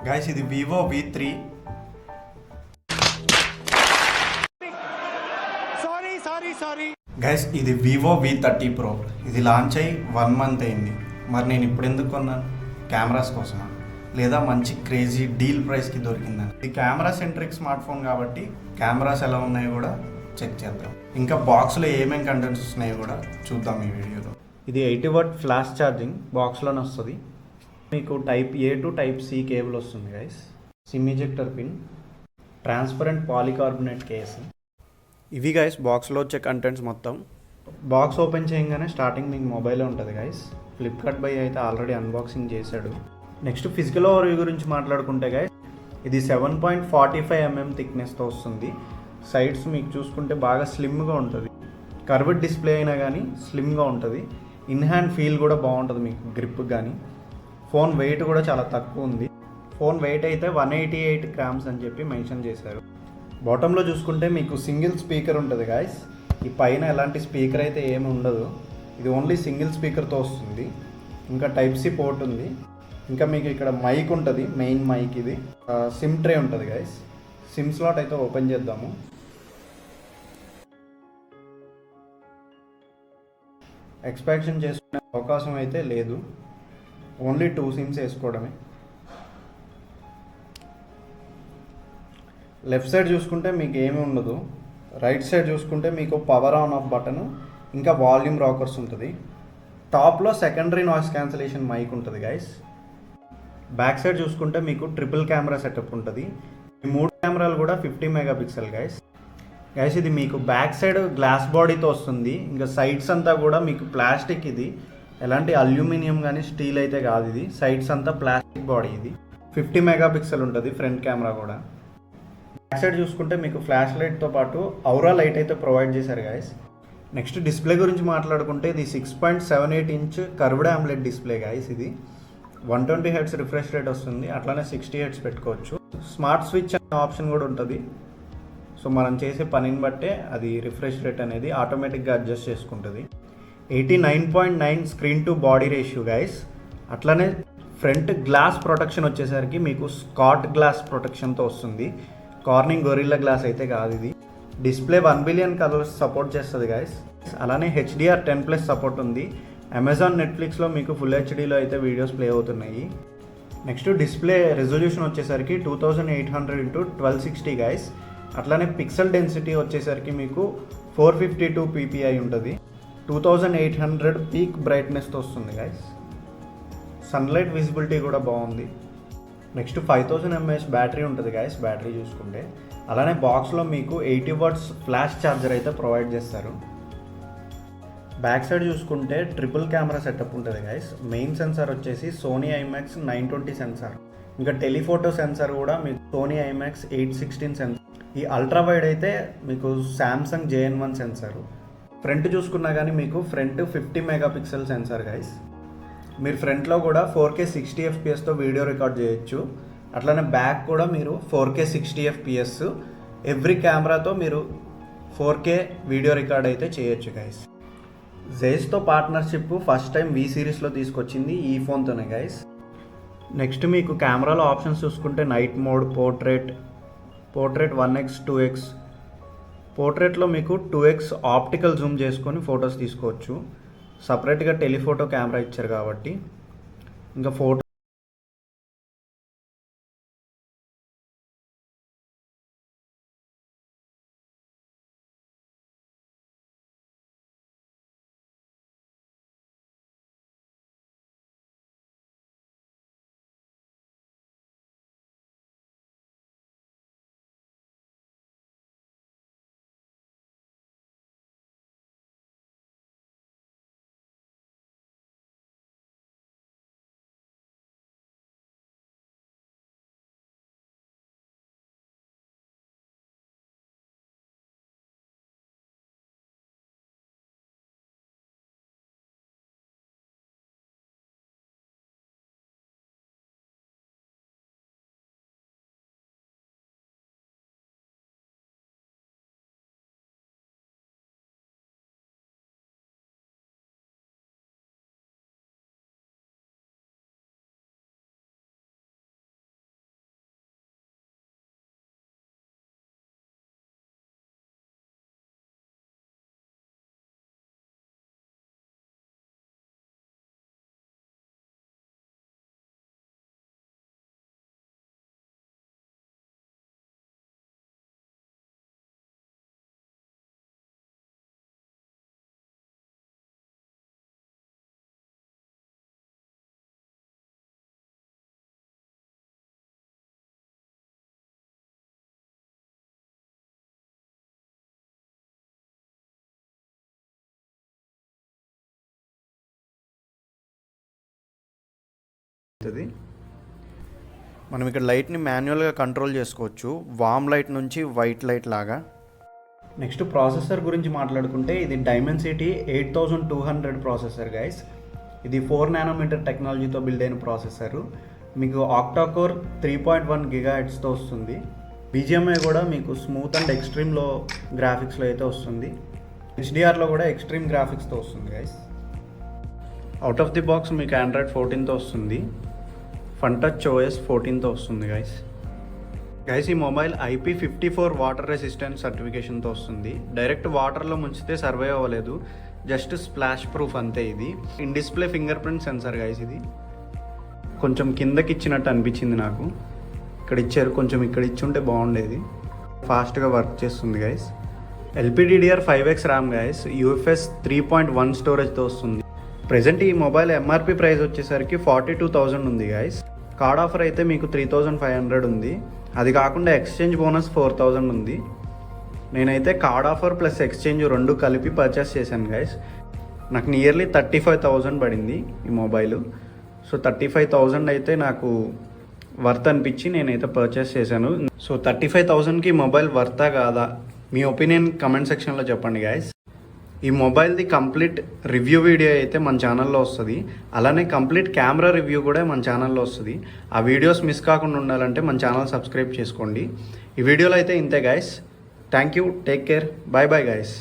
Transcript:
Guys ఇది Vivo V3. Guys ఇది Vivo V30 Pro. ఇది లాంచ్ అయ్యి 1 month అయింది. మరి నేను ఇప్పుడు ఎందుకు కొన్నాను? కెమెరాస్ కోసమా, లేదా మంచి క్రేజీ డీల్ ప్రైస్కి దొరికిందని? ఇది కెమెరా సెంట్రిక్ స్మార్ట్ ఫోన్ కాబట్టి కెమెరాస్ ఎలా ఉన్నాయో కూడా చెక్ చేద్దాం. ఇంకా బాక్స్లో ఏమేమి కంటెంట్స్ వస్తున్నాయో కూడా చూద్దాం ఈ వీడియోలో. ఇది 80W ఫ్లాష్ ఛార్జింగ్ బాక్స్లోనే వస్తుంది. మీకు type A to type C cable వస్తుంది guys. SIM ejector pin, transparent polycarbonate case. ఇవి గైస్ బాక్స్లో వచ్చే కంటెంట్స్ మొత్తం. బాక్స్ ఓపెన్ చేయగానే స్టార్టింగ్ మీకు మొబైల్లో ఉంటుంది గైస్. ఫ్లిప్కార్ట్ బై అయితే ఆల్రెడీ అన్బాక్సింగ్ చేశాడు. నెక్స్ట్ ఫిజికల్ ఓవర్వ్యూ గురించి మాట్లాడుకుంటే గైస్, ఇది 7.45 mm థిక్నెస్తో వస్తుంది. సైడ్స్ మీకు చూసుకుంటే బాగా స్లిమ్గా ఉంటుంది. కర్వ్డ్ డిస్ప్లే అయినా కానీ స్లిమ్గా ఉంటుంది. ఇన్ హ్యాండ్ ఫీల్ కూడా బాగుంటుంది మీకు, గ్రిప్ కానీ. ఫోన్ వెయిట్ కూడా చాలా తక్కువ ఉంది. ఫోన్ వెయిట్ అయితే 188 grams అని చెప్పి మెన్షన్ చేశారు. బాటంలో చూసుకుంటే మీకు సింగిల్ స్పీకర్ ఉంటుంది గాయస్. ఈ పైన ఎలాంటి స్పీకర్ అయితే ఏమి ఉండదు. ఇది ఓన్లీ సింగిల్ స్పీకర్తో వస్తుంది. ఇంకా టైప్ C పోర్ట్ ఉంది. ఇంకా మీకు ఇక్కడ మైక్ ఉంటుంది, మెయిన్ మైక్. ఇది సిమ్ ట్రే ఉంటుంది గాయస్. సిమ్ స్లాట్ అయితే ఓపెన్ చేద్దాము. ఎక్స్పాన్షన్ చేసుకునే అవకాశం అయితే లేదు, ఓన్లీ 2 సిమ్స్ వేసుకోవడమే. లెఫ్ట్ సైడ్ చూసుకుంటే మీకు ఏమీ ఉండదు. రైట్ సైడ్ చూసుకుంటే మీకు పవర్ ఆన్ ఆఫ్ బటన్, ఇంకా వాల్యూమ్ రాకర్స్ ఉంటుంది. టాప్లో సెకండరీ నాయిస్ క్యాన్సిలేషన్ మైక్ ఉంటుంది గైస్. బ్యాక్ సైడ్ చూసుకుంటే మీకు ట్రిపుల్ కెమెరా సెటప్ ఉంటుంది. ఈ 3 కెమెరాలు కూడా 50 MP గైస్. గైస్ ఇది మీకు బ్యాక్ సైడ్ గ్లాస్ బాడీతో వస్తుంది. ఇంకా సైడ్స్ అంతా కూడా మీకు ప్లాస్టిక్. ఇది ఎలాంటి అల్యూమినియం కానీ స్టీల్ అయితే కాదు. ఇది సైడ్స్ అంతా ప్లాస్టిక్ బాడీ. ఇది 50 MP ఉంటుంది ఫ్రంట్ కెమెరా కూడా. బ్యాక్ సైడ్ చూసుకుంటే మీకు ఫ్లాష్ లైట్తో పాటు ఔరా లైట్ అయితే ప్రొవైడ్ చేశారు గాయస్. నెక్స్ట్ డిస్ప్లే గురించి మాట్లాడుకుంటే ఇది 6.78 inch curved AMOLED display guys. ఇది 120 Hz రిఫ్రెష్ రేట్ వస్తుంది. అట్లానే 60 Hz పెట్టుకోవచ్చు. స్మార్ట్ స్విచ్ అనే ఆప్షన్ కూడా ఉంటుంది. సో మనం చేసే పనిని బట్టే అది రిఫ్రెష్ రేట్ అనేది ఆటోమేటిక్గా అడ్జస్ట్ చేసుకుంటుంది. 89.9 screen to body ratio guys. అట్లనే ఫ్రంట్ గ్లాస్ ప్రొటెక్షన్ వచ్చేసరికి మీకు స్కాట్ గ్లాస్ ప్రొటెక్షన్తో వస్తుంది. కార్నింగ్ గొరిల్లా గ్లాస్ అయితే కాదు ఇది. డిస్ప్లే 1 billion కలర్స్ సపోర్ట్ చేస్తుంది గైస్. అలానే HDR10+ సపోర్ట్ ఉంది. అమెజాన్ నెట్ఫ్లిక్స్లో మీకు ఫుల్ హెచ్డీలో అయితే వీడియోస్ ప్లే అవుతున్నాయి. నెక్స్ట్ డిస్ప్లే రెజల్యూషన్ వచ్చేసరికి 2800x1260 గైస్. అట్లానే పిక్సెల్ డెన్సిటీ వచ్చేసరికి మీకు 452 ppi ఉంటుంది. 2800 పీక్ బ్రైట్నెస్తో వస్తుంది గైస్. సన్లైట్ విజిబిలిటీ కూడా బాగుంది. నెక్స్ట్ 5000 mAh బ్యాటరీ ఉంటుంది గైస్. బ్యాటరీ చూసుకుంటే అలానే బాక్స్లో మీకు 80W ఫ్లాష్ ఛార్జర్ అయితే ప్రొవైడ్ చేస్తారు. బ్యాక్ సైడ్ చూసుకుంటే ట్రిపుల్ కెమెరా సెటప్ ఉంటుంది గైస్. మెయిన్ సెన్సార్ వచ్చేసి సోనీ IMAX 920 సెన్సార్. ఇంకా టెలిఫోటో సెన్సార్ కూడా మీకు సోనీ IMAX 816 సెన్సార్. ఈ అల్ట్రా వైడ్ అయితే మీకు శాంసంగ్ JN1 సెన్సార్. ఫ్రంట్ చూసుకున్నా కానీ మీకు ఫ్రంట్ 50 MP సెన్సార్ గైస్. మీరు ఫ్రంట్లో కూడా 4K 60 fps వీడియో రికార్డ్ చేయొచ్చు. అట్లనే బ్యాక్ కూడా మీరు 4K 60 fps ఎవ్రీ కెమెరాతో మీరు 4K వీడియో రికార్డ్ అయితే చేయొచ్చు గైస్. జేస్తో పార్ట్నర్షిప్ ఫస్ట్ టైం V సిరీస్లో తీసుకొచ్చింది ఈ ఫోన్తోనే గైస్. నెక్స్ట్ మీకు కెమెరాలో ఆప్షన్స్ చూసుకుంటే night mode, portrait 1x 2x. పోర్ట్రేట్లో మీకు 2x ఆప్టికల్ జూమ్ చేసుకొని ఫొటోస్ తీసుకోవచ్చు. సపరేట్గా టెలిఫోటో కెమెరా ఇచ్చారు కాబట్టి. ఇంకా ఫోటో అవుతుంది. మనం ఇక్కడ లైట్ని మాన్యువల్గా కంట్రోల్ చేసుకోవచ్చు, వామ్ లైట్ నుంచి వైట్ లైట్ లాగా. నెక్స్ట్ ప్రాసెసర్ గురించి మాట్లాడుకుంటే ఇది డైమెన్సిటీ 8200 ప్రాసెసర్ గైస్. ఇది 4 నానోమీటర్ టెక్నాలజీతో బిల్డ్ అయిన ప్రాసెసర్. మీకు ఆక్టాకోర్ 3.1 GHzతో వస్తుంది. BGMI కూడా మీకు స్మూత్ అండ్ ఎక్స్ట్రీమ్లో గ్రాఫిక్స్లో అయితే వస్తుంది. HDRలో కూడా ఎక్స్ట్రీమ్ గ్రాఫిక్స్తో వస్తుంది guys. Out of the box మీకు Android 14తో వస్తుంది. ఫన్టచ్ OS 14తో వస్తుంది గైస్. ఈ మొబైల్ IP54 వాటర్ రెసిస్టెన్స్ సర్టిఫికేషన్తో వస్తుంది. డైరెక్ట్ వాటర్లో ముంచితే సర్వైవ్ అవ్వలేదు, జస్ట్ స్ప్లాష్ ప్రూఫ్ అంతే. ఇది in display finger print censor guys. ఇది కొంచెం కిందకి ఇచ్చినట్టు అనిపించింది నాకు, ఇక్కడ ఇచ్చారు, కొంచెం ఇక్కడ ఇచ్చుంటే బాగుండేది. ఫాస్ట్గా వర్క్ చేస్తుంది guys. LPDDR5X RAM guys, UFS 3.1 స్టోరేజ్తో వస్తుంది. ప్రజెంట్ ఈ మొబైల్ MRP ప్రైస్ వచ్చేసరికి 42,000 ఉంది గైస్. కార్డ్ ఆఫర్ అయితే మీకు 3,500 ఉంది. అది కాకుండా ఎక్స్చేంజ్ బోనస్ 4,000 ఉంది. నేనైతే కార్డ్ ఆఫర్ ప్లస్ ఎక్స్చేంజ్ రెండు కలిపి పర్చేస్ చేశాను గైస్. నాకు నియర్లీ 35,000 పడింది ఈ మొబైల్. సో 35,000 అయితే నాకు వర్త్ అనిపించి నేనైతే పర్చేస్ చేశాను. సో 35,000కి మొబైల్ వర్తా కాదా, మీ ఒపీనియన్ కమెంట్ సెక్షన్లో చెప్పండి గైస్. ఈ మొబైల్ది కంప్లీట్ రివ్యూ వీడియో అయితే మన ఛానల్లో వస్తుంది. అలానే కంప్లీట్ కెమెరా రివ్యూ కూడా మన ఛానల్లో వస్తుంది. ఆ వీడియోస్ మిస్ కాకుండా ఉండాలంటే మన ఛానల్ సబ్స్క్రైబ్ చేసుకోండి. ఈ వీడియోలో అయితే ఇంతే guys. Thank you, take care, bye bye guys.